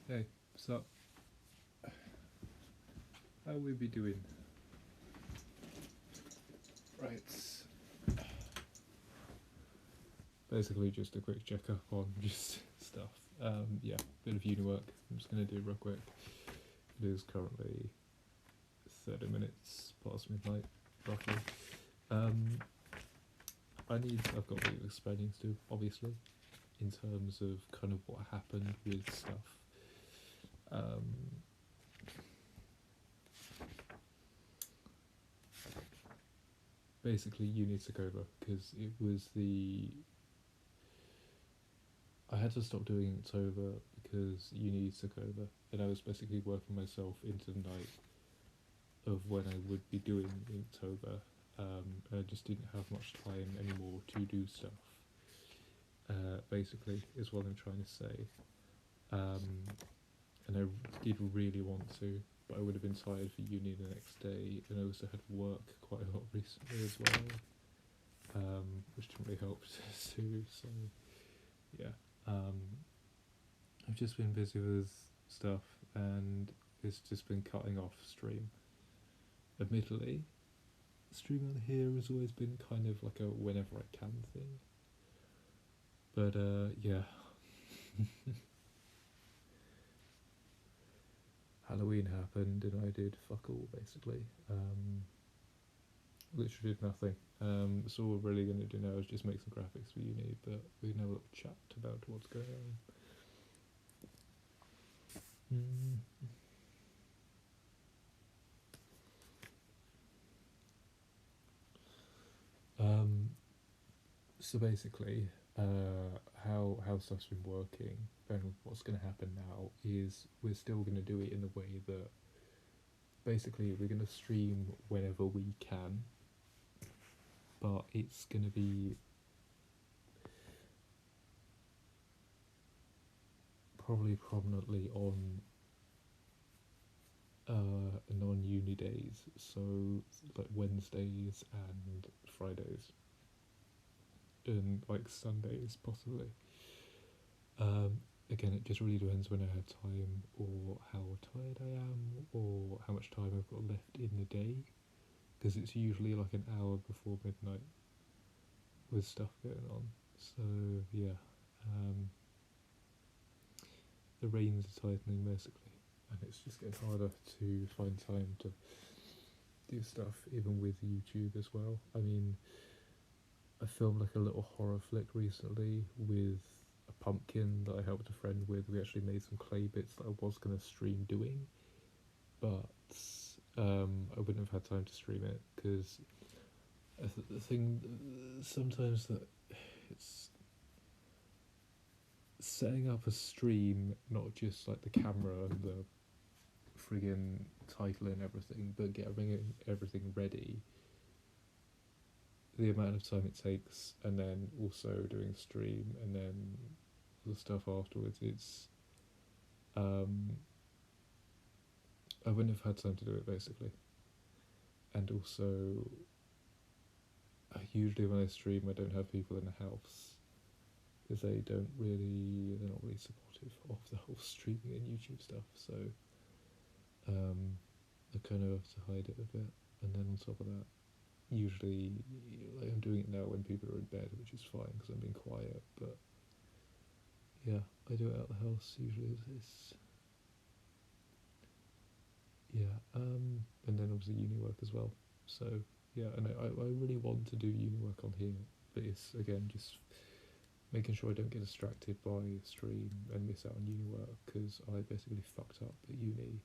Hey, so how we be doing? Right. Basically, just a quick check up on just stuff. Yeah, bit of uni work. I'm just gonna do real quick. It is currently 30 minutes past midnight, roughly. Um, I've got a bit of explaining to do, obviously, in terms of kind of what happened with stuff. Um, Basically, uni took over because it was I had to stop doing October because uni took over, and I was basically working myself into the night of when I would be doing October. And I just didn't have much time anymore to do stuff. Basically, is what I'm trying to say. Um, and I did really want to, but I would have been tired for uni the next day, and I also had work quite a lot recently as well, which didn't really help too. So yeah, um, I've just been busy with stuff, and it's just been cutting off stream. Admittedly, streaming on here has always been kind of like a whenever I can thing. But yeah, Halloween happened and I did fuck all basically. Literally did nothing. So all we're really going to do now is just make some graphics for uni, but we can have a little chat about what's going on. Um, so basically, how stuff's been working and what's going to happen now is we're still going to do it in the way that basically we're going to stream whenever we can, but it's going to be probably prominently on non-uni days, so like Wednesdays and Fridays, and like Sundays possibly. Um, Again, it just really depends when I have time, or how tired I am, or how much time I've got left in the day, because it's usually like an hour before midnight with stuff going on. So yeah, um, the reins are tightening basically, and it's just getting harder to find time to do stuff, even with YouTube as well. I mean, I filmed like a little horror flick recently with a pumpkin that I helped a friend with. We actually made some clay bits that I was going to stream doing, but I wouldn't have had time to stream it because the thing sometimes that it's setting up a stream, not just like the camera and the friggin' title and everything, but getting everything ready, the amount of time it takes, and then also doing a stream, and then the stuff afterwards. It's I wouldn't have had time to do it basically, and also usually when I stream, I don't have people in the house because they're not really supportive of the whole streaming and YouTube stuff. So I kind of have to hide it a bit, and then on top of that, usually like I'm doing it now when people are in bed, which is fine because I'm being quiet. But yeah, I do it out the house usually. It's yeah, and then obviously uni work as well. So yeah, and I really want to do uni work on here, but it's again just making sure I don't get distracted by stream and miss out on uni work because I basically fucked up at uni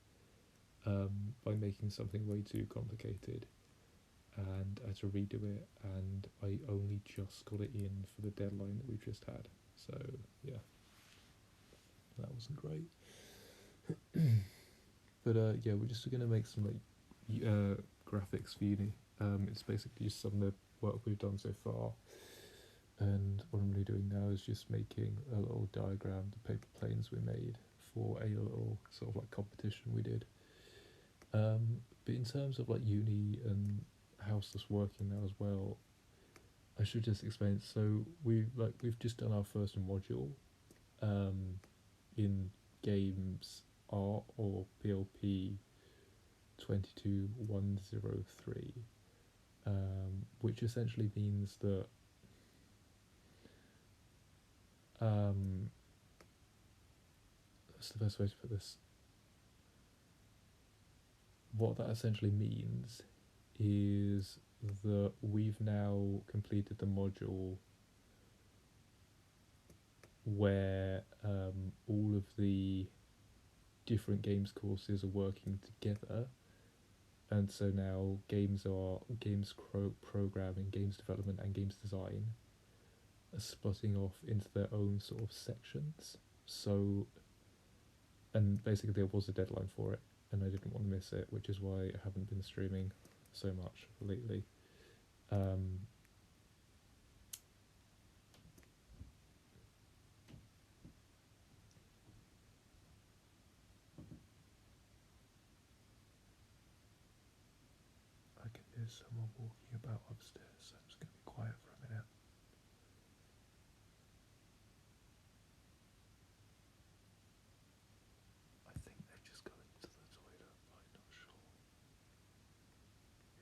by making something way too complicated, and I had to redo it, and I only just got it in for the deadline that we've just had. So yeah, that wasn't great. But yeah, we're just gonna make some like graphics for uni. It's basically just some of the work we've done so far, and what I'm really doing now is just making a little diagram, the paper planes we made for a little sort of like competition we did. But in terms of like uni and how stuff's working now as well, I should just explain it. So we've just done our first module um, in games art or PLP 22103, which essentially means that that's the best way to put this. What that essentially means is that we've now completed the module where all of the different games courses are working together, and so now games programming, games development, and games design are splitting off into their own sort of sections. So, and basically there was a deadline for it, and I didn't want to miss it, which is why I haven't been streaming so much lately. I can hear someone walking about upstairs, so I'm just going to be quiet for a minute. I think they're just going to the toilet, but I'm not sure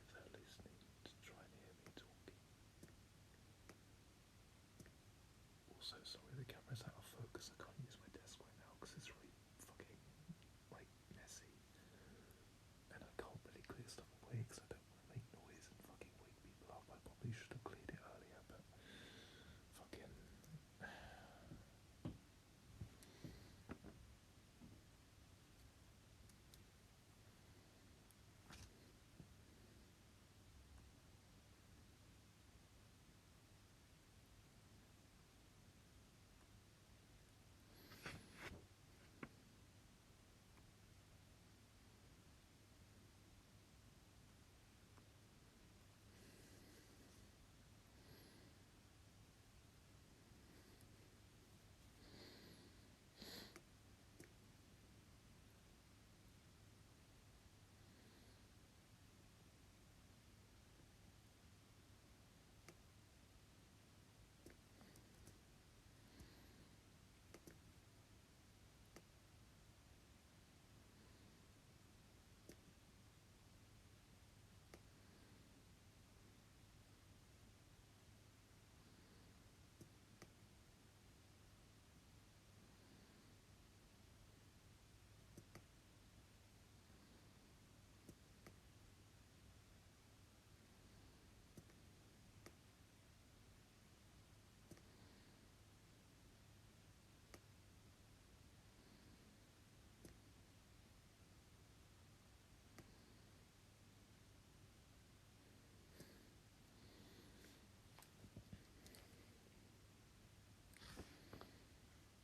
if they're listening to try and hear me talking. Also, sorry, the camera's out of focus. I can't use my desk right now because it's really fucking, like, messy. And I can't really clear stuff away because I don't want to make noise and fucking wake people up. I probably should have cleared it earlier, but fucking...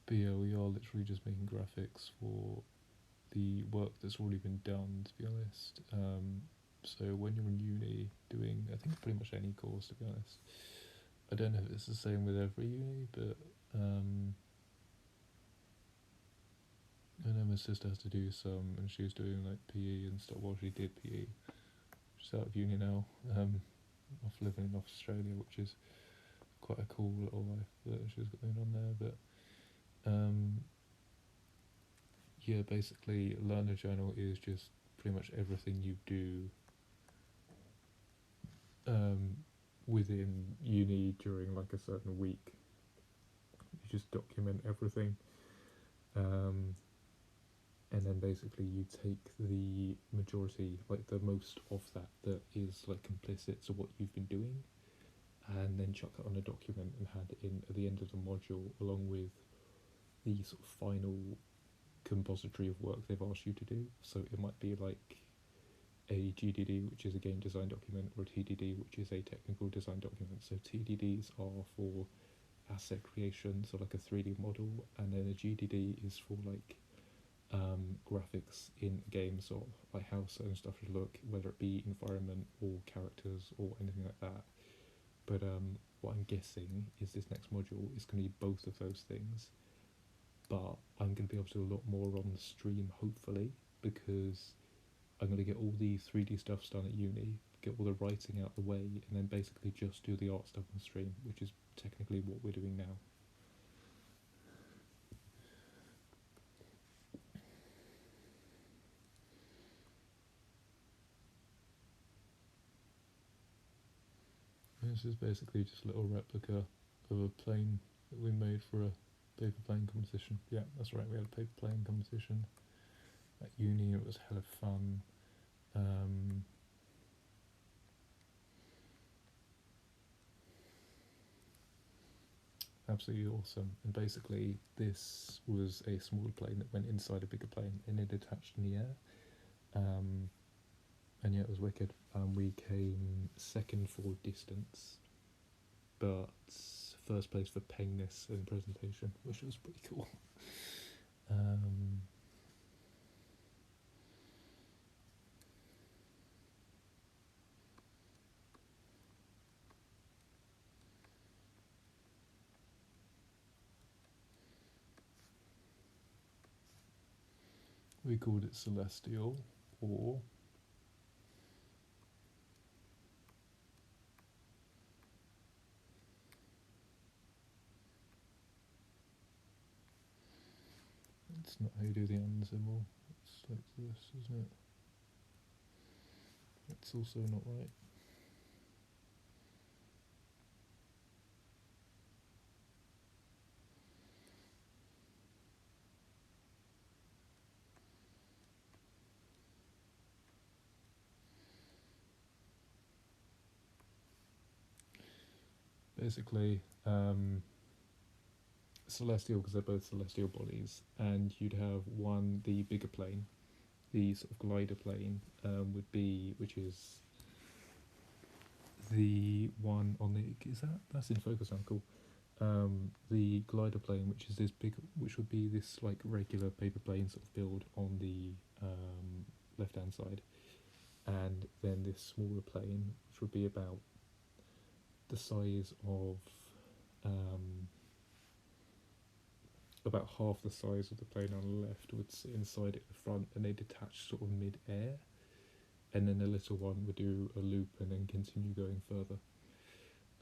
But yeah, we are literally just making graphics for the work that's already been done, to be honest. So when you're in uni doing, I think pretty much any course, to be honest, I don't know if it's the same with every uni, but I know my sister has to do some, and she was doing like PE and stuff. Well, she did PE. She's out of uni now, off living in Australia, which is quite a cool little life that she's got going on there. But yeah, basically, Learner Journal is just pretty much everything you do within uni during like a certain week. You just document everything, and then basically you take the majority, like the most of that is like implicit to what you've been doing, and then chuck it on a document and hand it in at the end of the module along with the sort of final compository of work they've asked you to do. So it might be like a GDD, which is a game design document, or a TDD, which is a technical design document. So TDDs are for asset creation, so like a 3D model, and then a GDD is for like graphics in a game, sort of like how certain stuff should look, whether it be environment or characters or anything like that. But what I'm guessing is this next module is going to be both of those things, but I'm going to be able to do a lot more on the stream, hopefully, because I'm going to get all the 3D stuff done at uni, get all the writing out of the way, and then basically just do the art stuff on stream, which is technically what we're doing now. This is basically just a little replica of a plane that we made for a paper plane competition. Yeah, that's right, we had a paper plane competition at uni, it was hella fun. Absolutely awesome. And basically this was a smaller plane that went inside a bigger plane and it attached in the air. And yeah, it was wicked. We came second for distance, but first place for painless in presentation, which was pretty cool. We called it Celestial, or it's not how you do the and symbol. It's like this, isn't it? It's also not right. Basically, celestial because they're both celestial bodies, and you'd have one, the bigger plane, the sort of glider plane, would be, which is the one on the, that's in focus now, cool. The glider plane, which is this big, which would be this like regular paper plane sort of build on the left hand side, and then this smaller plane, which would be about the size of about half the size of the plane on the left, would sit inside at the front, and they detach sort of mid-air, and then the little one would do a loop and then continue going further.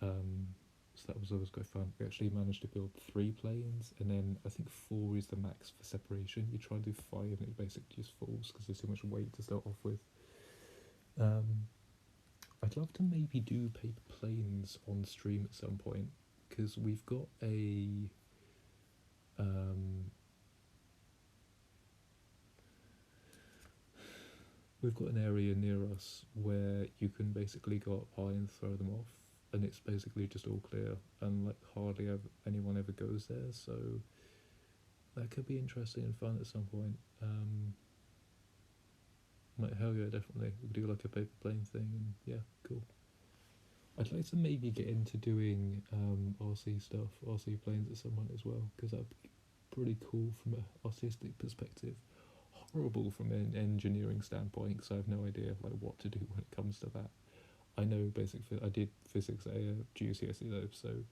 So that was always quite fun. We actually managed to build 3 planes, and then I think 4 is the max for separation. You try and do 5 and it basically just falls because there's too much weight to start off with. I'd love to maybe do paper planes on stream at some point, because we've got an area near us where you can basically go up high and throw them off, and it's basically just all clear, and like hardly anyone ever goes there, so that could be interesting and fun at some point. Like, hell yeah, definitely. We could do like a paper plane thing, and yeah, cool. I'd like to maybe get into doing RC stuff, RC planes at some point as well, because that'd be pretty cool from an artistic perspective. Horrible from an engineering standpoint, because I have no idea like what to do when it comes to that. I know I did physics at GCSE though, so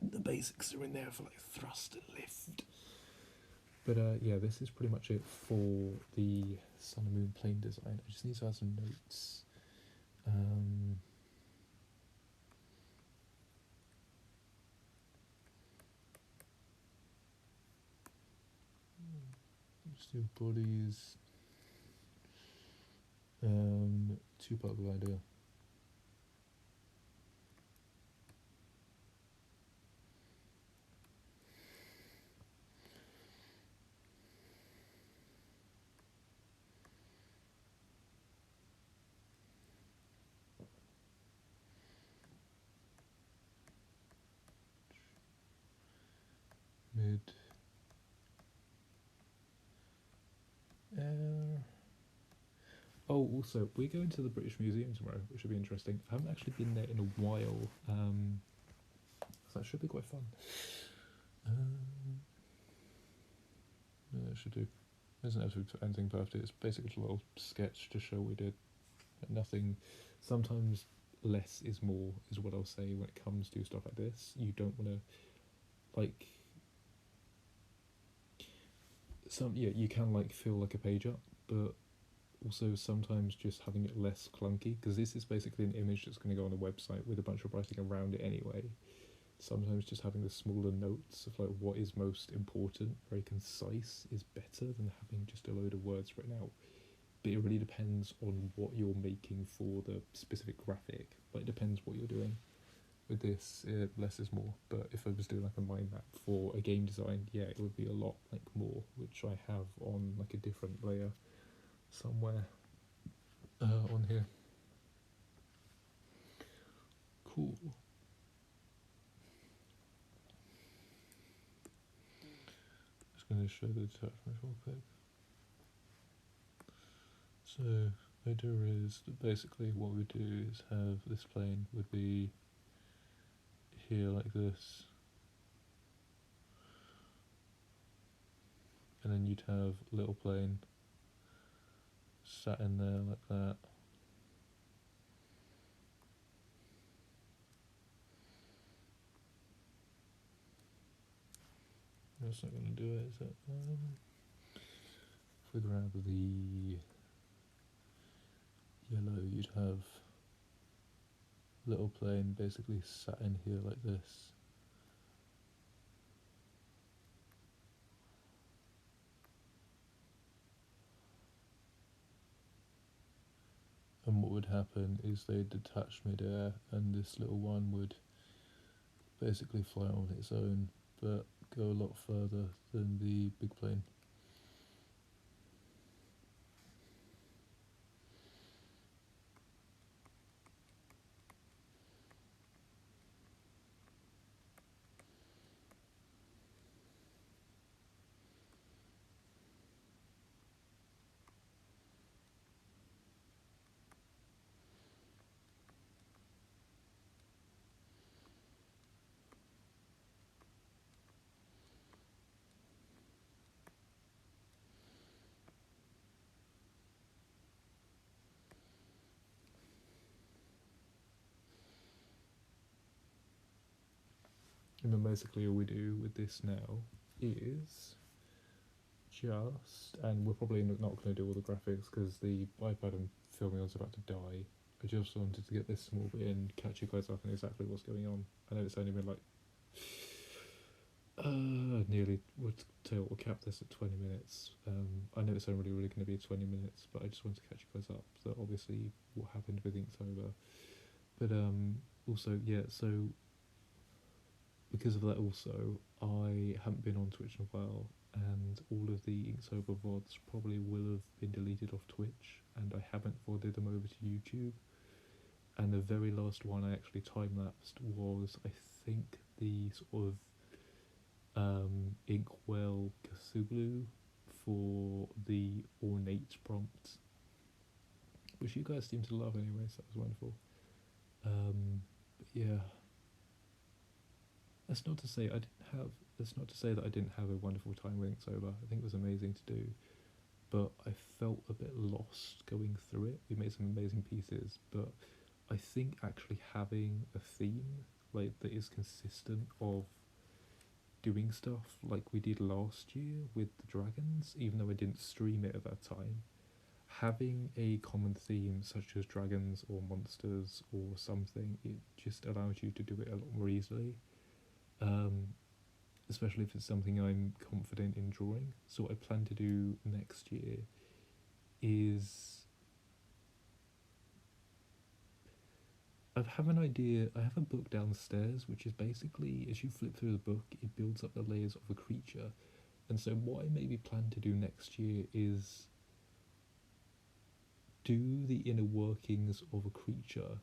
the basics are in there for like thrust and lift. But yeah, this is pretty much it for the Sun and Moon plane design. I just need to add some notes. Just do bodies. 2-part glider. Mid air. Oh, also, we're going to the British Museum tomorrow, which should be interesting. I haven't actually been there in a while, so that should be quite fun. Yeah, it should do. It doesn't have to be anything perfect, it's basically a little sketch to show what we did. Nothing. Sometimes less is more, is what I'll say when it comes to stuff like this. You don't want to, like, you can like feel like a page up, but also sometimes just having it less clunky, because this is basically an image that's going to go on a website with a bunch of writing around it anyway. Sometimes just having the smaller notes of like what is most important, very concise, is better than having just a load of words written out. but it really depends on what you're making for the specific graphic. Like, it depends what you're doing. With this, less is more. But if I was doing like a mind map for a game design, yeah, it would be a lot like more, which I have on like a different layer somewhere on here. Cool. Just going to show the attachments real quick. So the idea is that basically what we do is have this plane would be here like this, and then you'd have a little plane sat in there like that. That's not going to do it, is it? If we grab the yellow, you'd have little plane basically sat in here like this. And what would happen is they'd detach mid-air, and this little one would basically fly on its own, but go a lot further than the big plane. And then basically all we do with this now is just, and we're probably not going to do all the graphics because the iPad I'm filming on is about to die. I just wanted to get this small bit in, catch you guys up on exactly what's going on. I know it's only been like nearly, we'll cap this at 20 minutes. I know it's only really going to be 20 minutes, but I just wanted to catch you guys up. So obviously what happened with Inktober. But also, yeah, so because of that also, I haven't been on Twitch in a while, and all of the Inktober VODs probably will have been deleted off Twitch, and I haven't forwarded them over to YouTube. And the very last one I actually time-lapsed was, I think, the sort of Inkwell Cthulhu for the ornate prompt, which you guys seem to love anyway, so that was wonderful. But yeah, that's not to say that I didn't have a wonderful time with Inktober. I think it was amazing to do, but I felt a bit lost going through it. We made some amazing pieces, but I think actually having a theme like that is consistent of doing stuff like we did last year with the dragons, even though I didn't stream it at that time, having a common theme such as dragons or monsters or something, it just allows you to do it a lot more easily, especially if it's something I'm confident in drawing. So what I plan to do next year is, I have an idea. I have a book downstairs which is basically, as you flip through the book, it builds up the layers of a creature. And so what I maybe plan to do next year is do the inner workings of a creature,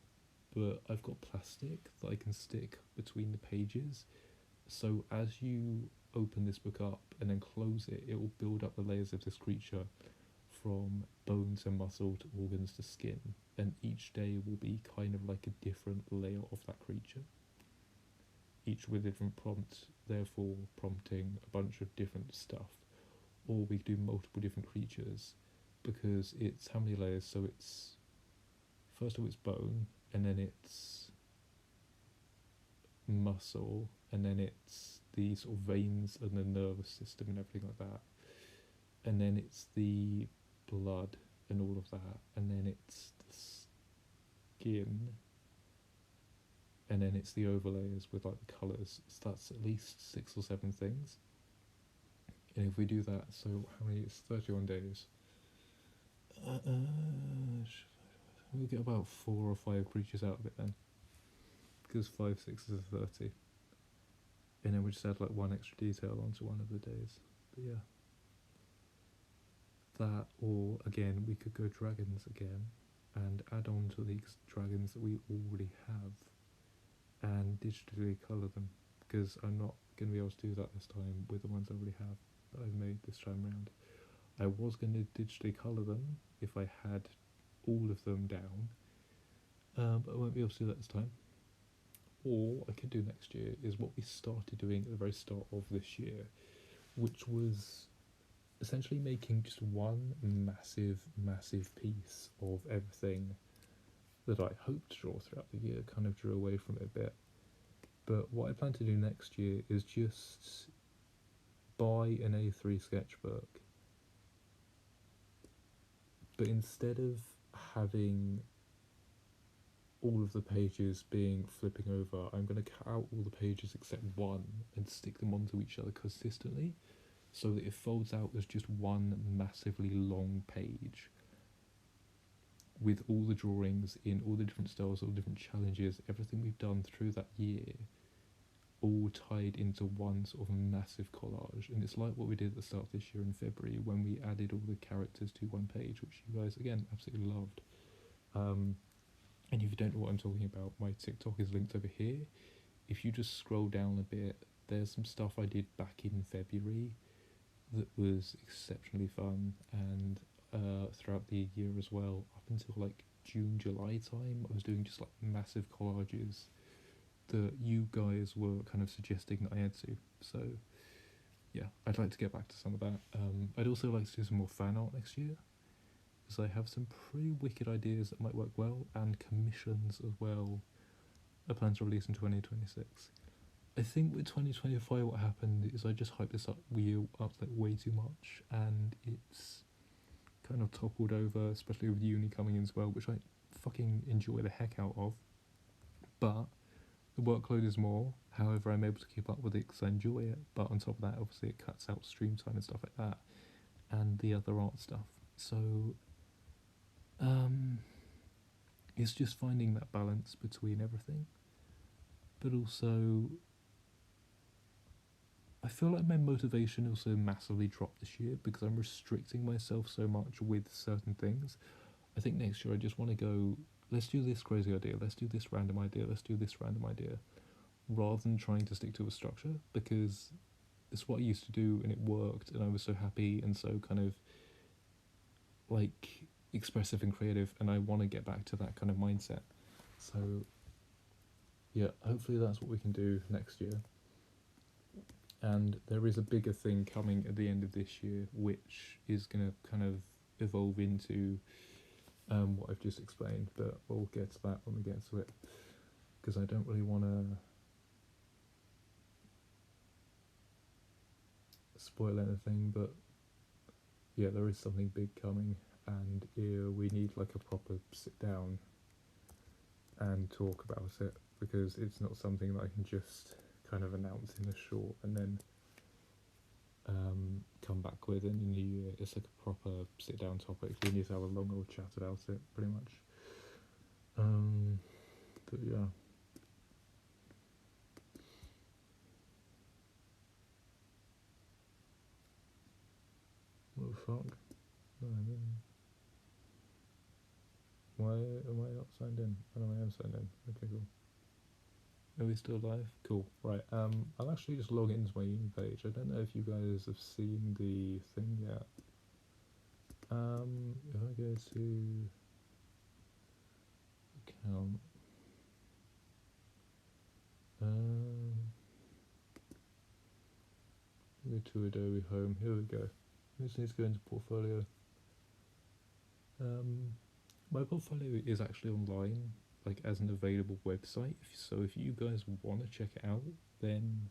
but I've got plastic that I can stick between the pages. So as you open this book up and then close it, it will build up the layers of this creature from bones and muscle to organs to skin, and each day will be kind of like a different layer of that creature, each with a different prompt, therefore prompting a bunch of different stuff. Or we could do multiple different creatures, because it's how many layers? So it's, first of all it's bone, and then it's muscle, and then it's the sort of veins and the nervous system and everything like that, and then it's the blood and all of that, and then it's the skin, and then it's the overlayers with like the colours. So that's at least 6 or 7 things. And if we do that, so how many, it's 31 days. We'll get about 4 or 5 breaches out of it then, because 5 6 is 30, and then we just add like one extra detail onto one of the days. But yeah, that, or again we could go dragons again and add on to these dragons that we already have and digitally colour them, because I'm not going to be able to do that this time with the ones I already have that I've made this time round. I was going to digitally colour them if I had all of them down, but I won't be able to do that this time. Or I could do next year is what we started doing at the very start of this year, which was essentially making just one massive piece of everything that I hoped to draw throughout the year. Kind of drew away from it a bit. But what I plan to do next year is just buy an A3 sketchbook, but instead of having all of the pages being flipping over, I'm going to cut out all the pages except one and stick them onto each other consistently, so that it folds out as just one massively long page with all the drawings in all the different styles, all the different challenges, everything we've done through that year, all tied into one sort of massive collage. And it's like what we did at the start of this year in February when we added all the characters to one page, which you guys again absolutely loved. And if you don't know what I'm talking about, my TikTok is linked over here. If you just scroll down a bit, there's some stuff I did back in February that was exceptionally fun, and throughout the year as well, up until like June, July time, I was doing just like massive collages that you guys were kind of suggesting that I had to. So yeah, I'd like to get back to some of that. I'd also like to do some more fan art next year, because I have some pretty wicked ideas that might work well, and commissions as well. I plan to release in 2026. I think with 2025 what happened is I just hyped this up like way too much, and it's kind of toppled over, especially with uni coming in as well, which I fucking enjoy the heck out of. But the workload is more, however I'm able to keep up with it because I enjoy it, but on top of that obviously it cuts out stream time and stuff like that, and the other art stuff. So it's just finding that balance between everything. But also, I feel like my motivation also massively dropped this year because I'm restricting myself so much with certain things. I think next year I just want to go, let's do this crazy idea, let's do this random idea, let's do this random idea, rather than trying to stick to a structure, because it's what I used to do and it worked and I was so happy and so kind of like expressive and creative, and I want to get back to that kind of mindset. So yeah, hopefully that's what we can do next year. And there is a bigger thing coming at the end of this year, which is going to kind of evolve into what I've just explained, but we'll get to that when we get to it, because I don't really want to spoil anything, but yeah, there is something big coming, and we need like a proper sit down and talk about it, because it's not something that I can just kind of announce in a short and then come back with in the new year. It's like a proper sit down topic. We need to have a long old chat about it, pretty much. But yeah. What the fuck? No, I didn't. Why am I not signed in? Oh no, I am signed in. Okay, cool. Are we still live? Cool. Right. I'll actually just log into my uni page. I don't know if you guys have seen the thing yet. If I go to account, go to Adobe Home. Here we go. I just need to go into portfolio. My portfolio is actually online, like as an available website. So if you guys want to check it out, then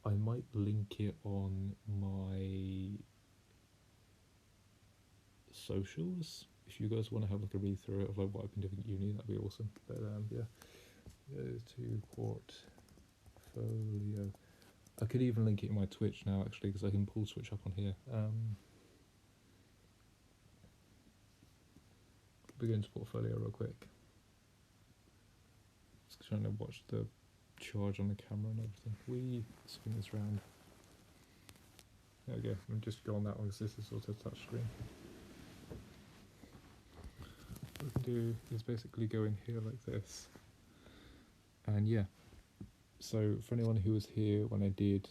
I might link it on my socials. If you guys want to have like a read through of like what I've been doing at uni, that'd be awesome. But yeah, go to portfolio. I could even link it in my Twitch now actually, because I can pull Switch up on here. quickly go into portfolio real quick. Just trying to watch the charge on the camera and everything. We spin this round. There we go. I'm just go on that one because this is also touch screen. What we can do is basically go in here like this. And yeah. So for anyone who was here when I did,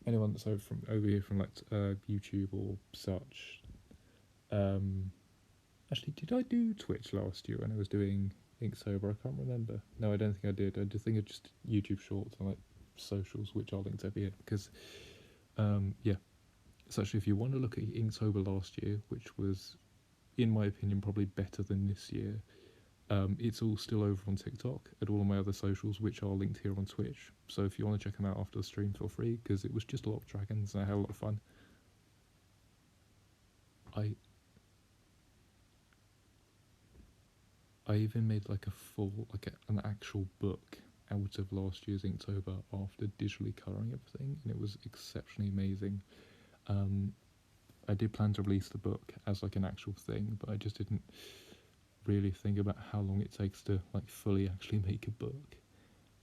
anyone that's over here from like YouTube or such, actually, did I do Twitch last year when I was doing Inktober? I can't remember. No, I don't think I did. I just think it's just YouTube Shorts and like socials, which I'll link over here. Because, yeah, so actually, if you want to look at Inktober last year, which was, in my opinion, probably better than this year, it's all still over on TikTok and all of my other socials, which are linked here on Twitch. So if you want to check them out after the stream, feel free, because it was just a lot of dragons and I had a lot of fun. I even made like a full, an actual book out of last year's Inktober after digitally colouring everything, and it was exceptionally amazing. I did plan to release the book as like an actual thing, but I just didn't really think about how long it takes to like fully actually make a book,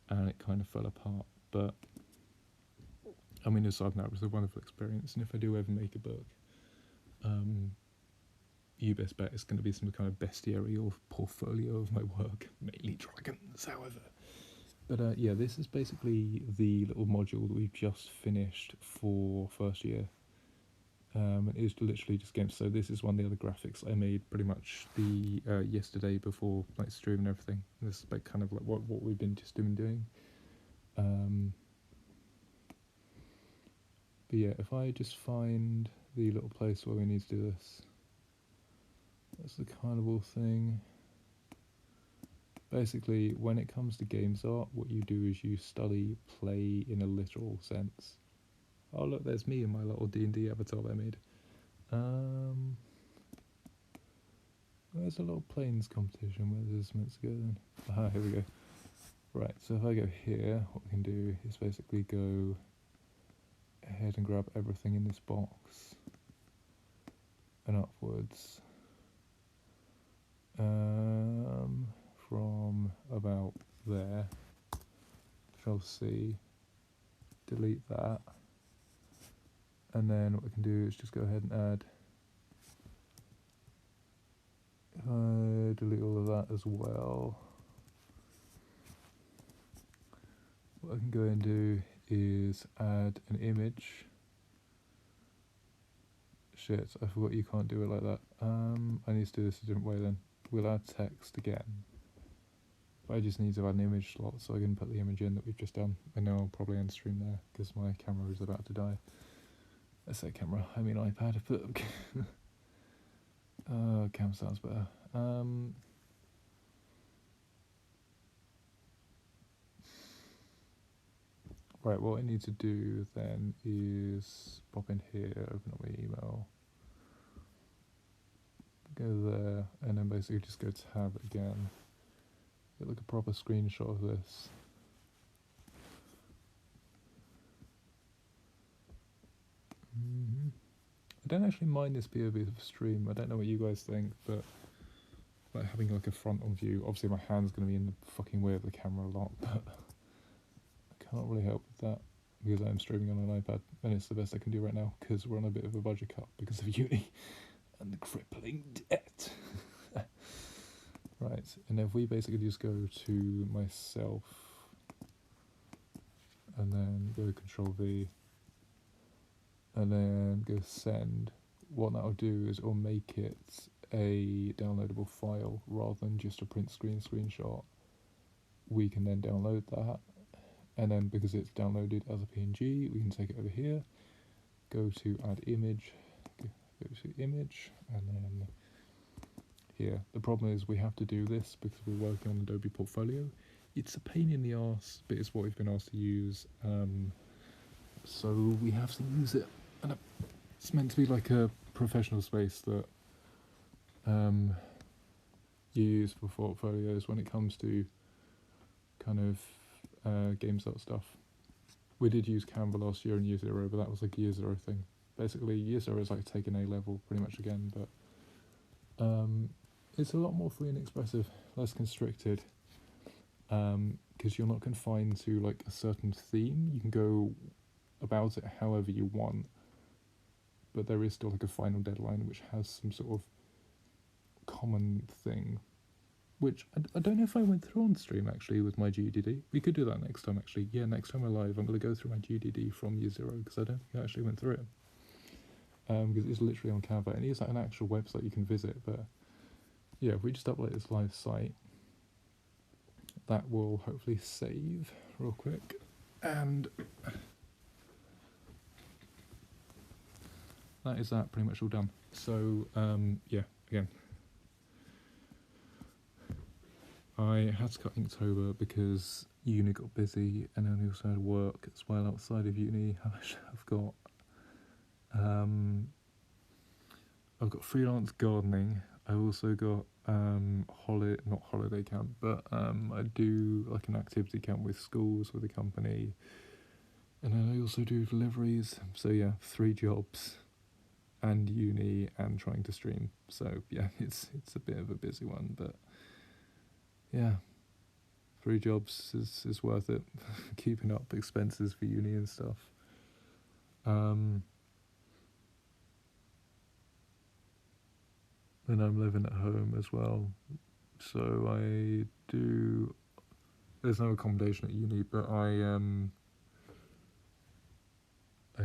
and it kind of fell apart. But I mean, aside from that, it was a wonderful experience, and if I do ever make a book, you best bet it's going to be some kind of bestiarial portfolio of my work, mainly dragons, however. But yeah, this is basically the little module that we've just finished for first year. It is literally just games. So this is one of the other graphics I made pretty much the yesterday before like stream and everything. This is like kind of like what we've been just doing. But yeah, if I just find the little place where we need to do this. That's the carnival thing. Basically, when it comes to games art, what you do is you study play in a literal sense. Oh look, there's me and my little D&D avatar that I made. Where's a little planes competition? Where is this meant to go then? Aha, here we go. Right, so if I go here, what we can do is basically go ahead and grab everything in this box and upwards. From about there, Control C, delete that, and then what we can do is just go ahead and add, delete all of that as well. What I can go and do is add an image. Shit, I forgot you can't do it like that. I need to do this a different way then. We'll add text again. But I just need to add an image slot so I can put the image in that we've just done. I know I'll probably end stream there because my camera is about to die. I say camera, I mean iPad, but cam sounds better. Right, what I need to do then is pop in here, open up my email, go there, and then basically just go tab again. Get like a proper screenshot of this. I don't actually mind this POV of stream. I don't know what you guys think, but like having like a front on view. Obviously, my hand's going to be in the fucking way of the camera a lot, but I can't really help with that because I'm streaming on an iPad, and it's the best I can do right now because we're on a bit of a budget cut because of uni and the crippling debt. Right, and if we basically just go to myself and then go Control V and then go send, what that'll do is it'll make it a downloadable file rather than just a print screen screenshot. We can then download that, and then because it's downloaded as a PNG, we can take it over here, go to add image, go to image, and then here. The problem is we have to do this because we're working on Adobe Portfolio. It's a pain in the arse, but it's what we've been asked to use, so we have to use it. And it's meant to be like a professional space that you use for portfolios when it comes to kind of games art stuff. We did use Canva last year in Year Zero, but that was like a Year Zero thing. Basically, Year Zero is like taking A level pretty much again, but it's a lot more free and expressive, less constricted, because you're not confined to like a certain theme. You can go about it however you want, but there is still like a final deadline which has some sort of common thing, which I don't know if I went through on stream actually with my GDD. We could do that next time actually. Yeah, next time we're live, I'm going to go through my GDD from year zero because I don't think I actually went through it. Because it's literally on Canva and it's like an actual website you can visit. But yeah, if we just upload this live site, that will hopefully save real quick. And that is that pretty much all done. So yeah, again, I had to cut Inktober because uni got busy and then I also had work as well outside of uni. I've got freelance gardening. I also got not holiday camp, but I do like an activity camp with schools with a company, and then I also do deliveries. So yeah, 3 jobs, and uni, and trying to stream. So yeah, it's a bit of a busy one, but yeah, 3 jobs is worth it. Keeping up expenses for uni and stuff. And I'm living at home as well, so there's no accommodation at uni, but I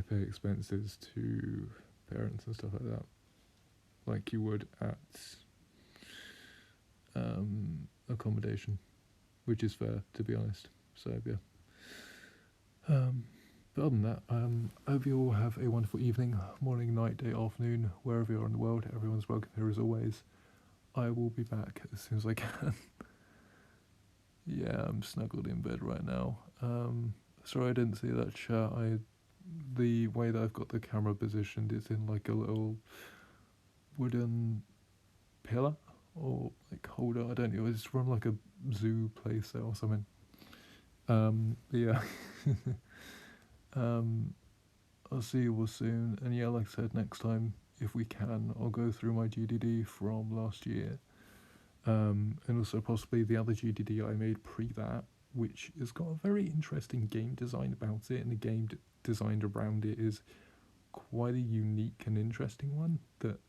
pay expenses to parents and stuff like that, like you would at accommodation, which is fair, to be honest. So yeah. But other than that, I hope you all have a wonderful evening, morning, night, day, afternoon, wherever you are in the world. Everyone's welcome here as always. I will be back as soon as I can. Yeah, I'm snuggled in bed right now. Sorry I didn't see that chat. The way that I've got the camera positioned is in like a little wooden pillar or like holder. I don't know. It's from like a zoo place or something. But yeah. I'll see you all soon. And yeah, like I said, next time, if we can, I'll go through my GDD from last year. And also possibly the other GDD I made pre that, which has got a very interesting game design about it, and the game designed around it is quite a unique and interesting one that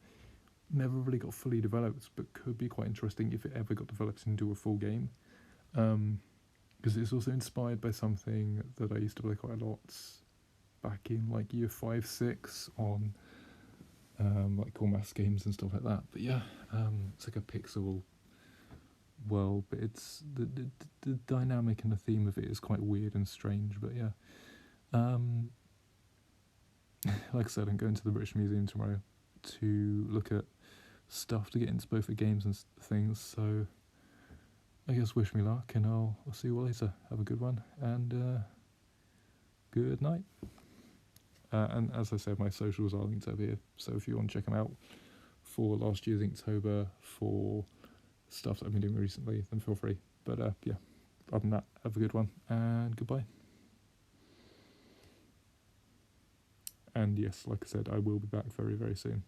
never really got fully developed, but could be quite interesting if it ever got developed into a full game. Because it's also inspired by something that I used to play quite a lot back in like year 5, 6 on like core maths games and stuff like that. But yeah, it's like a pixel world, but it's the dynamic and the theme of it is quite weird and strange. But yeah, like I said, I'm going to the British Museum tomorrow to look at stuff to get into both the games and things. So I guess wish me luck, and I'll see you all later. Have a good one, and good night. And as I said, my socials are linked over here, so if you want to check them out for last year's Inktober, for stuff that I've been doing recently, then feel free. But yeah, other than that, have a good one, and goodbye. And yes, like I said, I will be back very, very soon.